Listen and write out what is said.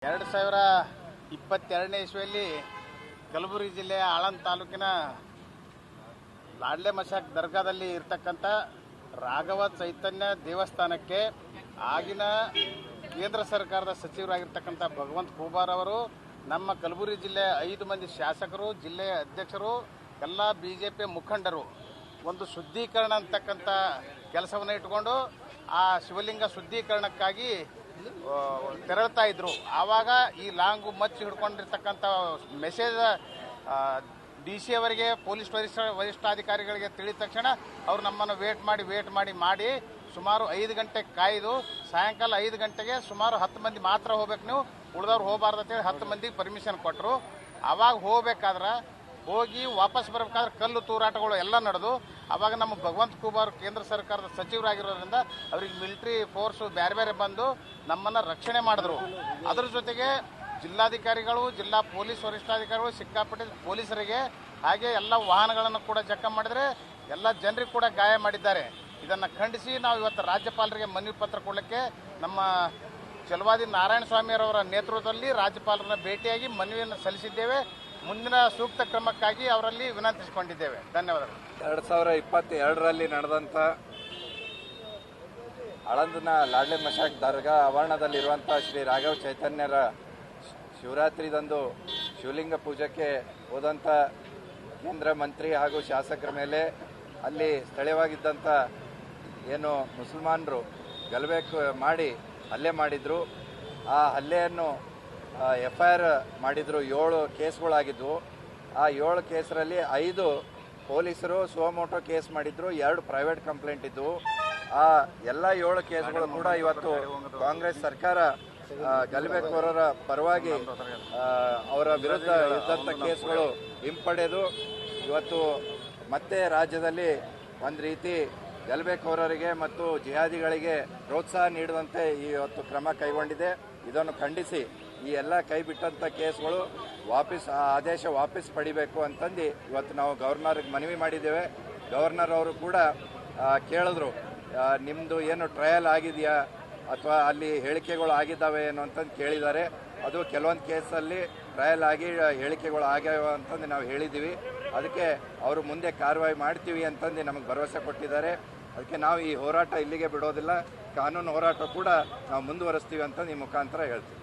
2022ನೇ ಇಸ್ವಿಯಲ್ಲಿ ಕಲಬುರಗಿ ಜಿಲ್ಲೆಯ ಆಳಂದ ತಾಲೂಕಿನ ಲಾಡ್ಲೆ ಮಶಾಕ್ ದರ್ಗಾದಲ್ಲಿ ಇರತಕ್ಕಂಥ ರಾಘವ ಚೈತನ್ಯ ದೇವಸ್ಥಾನಕ್ಕೆ ಆಗಿನ ಕೇಂದ್ರ ಸರ್ಕಾರದ ಸಚಿವರಾಗಿರ್ತಕ್ಕಂಥ ಭಗವಂತ ಖೂಬಾರ್ ಅವರು ನಮ್ಮ ಕಲಬುರಗಿ ಜಿಲ್ಲೆಯ 5 ಮಂದಿ ಶಾಸಕರು, ಜಿಲ್ಲೆಯ ಅಧ್ಯಕ್ಷರು, ಎಲ್ಲ ಬಿಜೆಪಿ ಮುಖಂಡರು ಒಂದು ಶುದ್ಧೀಕರಣ ಅಂತಕ್ಕಂಥ ಕೆಲಸವನ್ನು ಇಟ್ಕೊಂಡು ಆ ಶಿವಲಿಂಗ ಶುದ್ಧೀಕರಣಕ್ಕಾಗಿ ತೆರಳ್ತಾ ಇದ್ರು. ಆವಾಗ ಈ ಲಾಂಗು ಮಚ್ಚಿ ಹಿಡ್ಕೊಂಡಿರ್ತಕ್ಕಂಥ ಮೆಸೇಜ್ DC ಅವರಿಗೆ, ಪೊಲೀಸ್ ವರಿಷ್ಠಾಧಿಕಾರಿಗಳಿಗೆ ತಿಳಿದ ತಕ್ಷಣ ಅವರು ನಮ್ಮನ್ನು ವೇಟ್ ಮಾಡಿ ಸುಮಾರು 5 ಗಂಟೆ ಕಾಯ್ದು ಸಾಯಂಕಾಲ 5 ಗಂಟೆಗೆ ಸುಮಾರು 10 ಮಂದಿ ಮಾತ್ರ ಹೋಗ್ಬೇಕು, ನೀವು ಉಳಿದವ್ರು ಹೋಗಬಾರ್ದು ಅಂತೇಳಿ 10 ಮಂದಿಗೆ ಪರ್ಮಿಷನ್ ಕೊಟ್ಟರು. ಆವಾಗ ಹೋಗ್ಬೇಕಾದ್ರೆ ಹೋಗಿ ವಾಪಸ್ ಬರಬೇಕಾದ್ರೆ ಕಲ್ಲು ತೂರಾಟಗಳು ಎಲ್ಲ ನಡೆದು ಆವಾಗ ನಮ್ಮ ಭಗವಂತ ಖೂಬಾರ್ ಕೇಂದ್ರ ಸರ್ಕಾರದ ಸಚಿವರಾಗಿರೋದ್ರಿಂದ ಅವ್ರಿಗೆ ಮಿಲಿಟರಿ ಫೋರ್ಸು ಬೇರೆ ಬಂದು ನಮ್ಮನ್ನು ರಕ್ಷಣೆ ಮಾಡಿದ್ರು. ಅದರ ಜೊತೆಗೆ ಜಿಲ್ಲಾಧಿಕಾರಿಗಳು, ಜಿಲ್ಲಾ ಪೊಲೀಸ್ ವರಿಷ್ಠಾಧಿಕಾರಿಗಳು ಸಿಕ್ಕಾಪಟ್ಟೆ ಪೊಲೀಸರಿಗೆ ಹಾಗೆ ಎಲ್ಲ ವಾಹನಗಳನ್ನು ಕೂಡ ಜಖ ಮಾಡಿದರೆ ಎಲ್ಲ ಜನರಿಗೆ ಕೂಡ ಗಾಯ ಮಾಡಿದ್ದಾರೆ. ಇದನ್ನು ಖಂಡಿಸಿ ನಾವು ಇವತ್ತು ರಾಜ್ಯಪಾಲರಿಗೆ ಮನವಿ ಪತ್ರ ಕೊಡಲಿಕ್ಕೆ ನಮ್ಮ ಚಲವಾದಿ ನಾರಾಯಣ ಸ್ವಾಮಿಯವರ ನೇತೃತ್ವದಲ್ಲಿ ರಾಜ್ಯಪಾಲರನ್ನ ಭೇಟಿಯಾಗಿ ಮನವಿಯನ್ನು ಸಲ್ಲಿಸಿದ್ದೇವೆ. ಮುಂದಿನ ಸೂಕ್ತ ಕ್ರಮಕ್ಕಾಗಿ ಅವರಲ್ಲಿ ವಿನಂತಿಸಿಕೊಂಡಿದ್ದೇವೆ. ಧನ್ಯವಾದಗಳು. 2022ರಲ್ಲಿ ನಡೆದಂಥ ಆಳಂದನ ಲಾಡ್ಲೆ ಮಶಾಕ್ ದರ್ಗಾ ಆವರಣದಲ್ಲಿರುವಂಥ ಶ್ರೀ ರಾಘವ ಚೈತನ್ಯರ ಶಿವರಾತ್ರಿದಂದು ಶಿವಲಿಂಗ ಪೂಜೆಗೆ ಹೋದಂಥ ಕೇಂದ್ರ ಮಂತ್ರಿ ಹಾಗೂ ಶಾಸಕರ ಮೇಲೆ ಅಲ್ಲಿ ಸ್ಥಳೀಯವಾಗಿದ್ದಂಥ ಏನು ಮುಸಲ್ಮಾನರು ಗಲಭೆ ಮಾಡಿ ಹಲ್ಲೆ ಮಾಡಿದರು. ಆ ಹಲ್ಲೆಯನ್ನು FIR ಮಾಡಿದ್ರು. 7 ಕೇಸ್ಗಳಾಗಿದ್ವು. ಆ 7 ಕೇಸರಲ್ಲಿ 5 ಪೊಲೀಸರು ಸುಮೋಟೋ ಕೇಸ್ ಮಾಡಿದ್ರು, 2 ಪ್ರೈವೇಟ್ ಕಂಪ್ಲೇಂಟ್ ಇದ್ವು. ಆ ಎಲ್ಲ 7 ಕೇಸ್ಗಳು ಕೂಡ ಇವತ್ತು ಕಾಂಗ್ರೆಸ್ ಸರ್ಕಾರ ಗಲಭೆಕೋರರ ಪರವಾಗಿ ಅವರ ವಿರುದ್ಧ ಇದ್ದಂಥ ಕೇಸ್ಗಳು ಹಿಂಪಡೆದು ಇವತ್ತು ಮತ್ತೆ ರಾಜ್ಯದಲ್ಲಿ ಒಂದು ರೀತಿ ಗಲಭೆಕೋರರಿಗೆ ಮತ್ತು ಜಿಹಾದಿಗಳಿಗೆ ಪ್ರೋತ್ಸಾಹ ನೀಡುವಂತೆ ಇವತ್ತು ಕ್ರಮ ಕೈಗೊಂಡಿದೆ. ಇದನ್ನು ಖಂಡಿಸಿ ಈ ಎಲ್ಲ ಕೈ ಬಿಟ್ಟಂಥ ಕೇಸ್ಗಳು ಆದೇಶ ವಾಪಸ್ ಪಡಿಬೇಕು ಅಂತಂದು ಇವತ್ತು ನಾವು ಗವರ್ನರ್ಗೆ ಮನವಿ ಮಾಡಿದ್ದೇವೆ. ಗವರ್ನರ್ ಅವರು ಕೂಡ ಕೇಳಿದ್ರು, ನಿಮ್ಮದು ಏನು ಟ್ರಯಲ್ ಆಗಿದೆಯಾ ಅಥವಾ ಅಲ್ಲಿ ಹೇಳಿಕೆಗಳು ಆಗಿದ್ದಾವೆ ಏನು ಅಂತಂದು ಕೇಳಿದ್ದಾರೆ. ಅದು ಕೆಲವೊಂದು ಕೇಸಲ್ಲಿ ಟ್ರಯಲ್ ಆಗಿ ಹೇಳಿಕೆಗಳು ಆಗ್ಯಾವ ಅಂತಂದು ನಾವು ಹೇಳಿದ್ದೀವಿ. ಅದಕ್ಕೆ ಅವರು ಮುಂದೆ ಕಾರ್ಯವಾಹಿ ಮಾಡ್ತೀವಿ ಅಂತಂದು ನಮಗೆ ಭರವಸೆ ಕೊಟ್ಟಿದ್ದಾರೆ. ಅದಕ್ಕೆ ನಾವು ಈ ಹೋರಾಟ ಇಲ್ಲಿಗೆ ಬಿಡೋದಿಲ್ಲ, ಕಾನೂನು ಹೋರಾಟ ಕೂಡ ನಾವು ಮುಂದುವರಿಸ್ತೀವಿ ಅಂತ ಈ ಮುಖಾಂತರ ಹೇಳ್ತೀವಿ.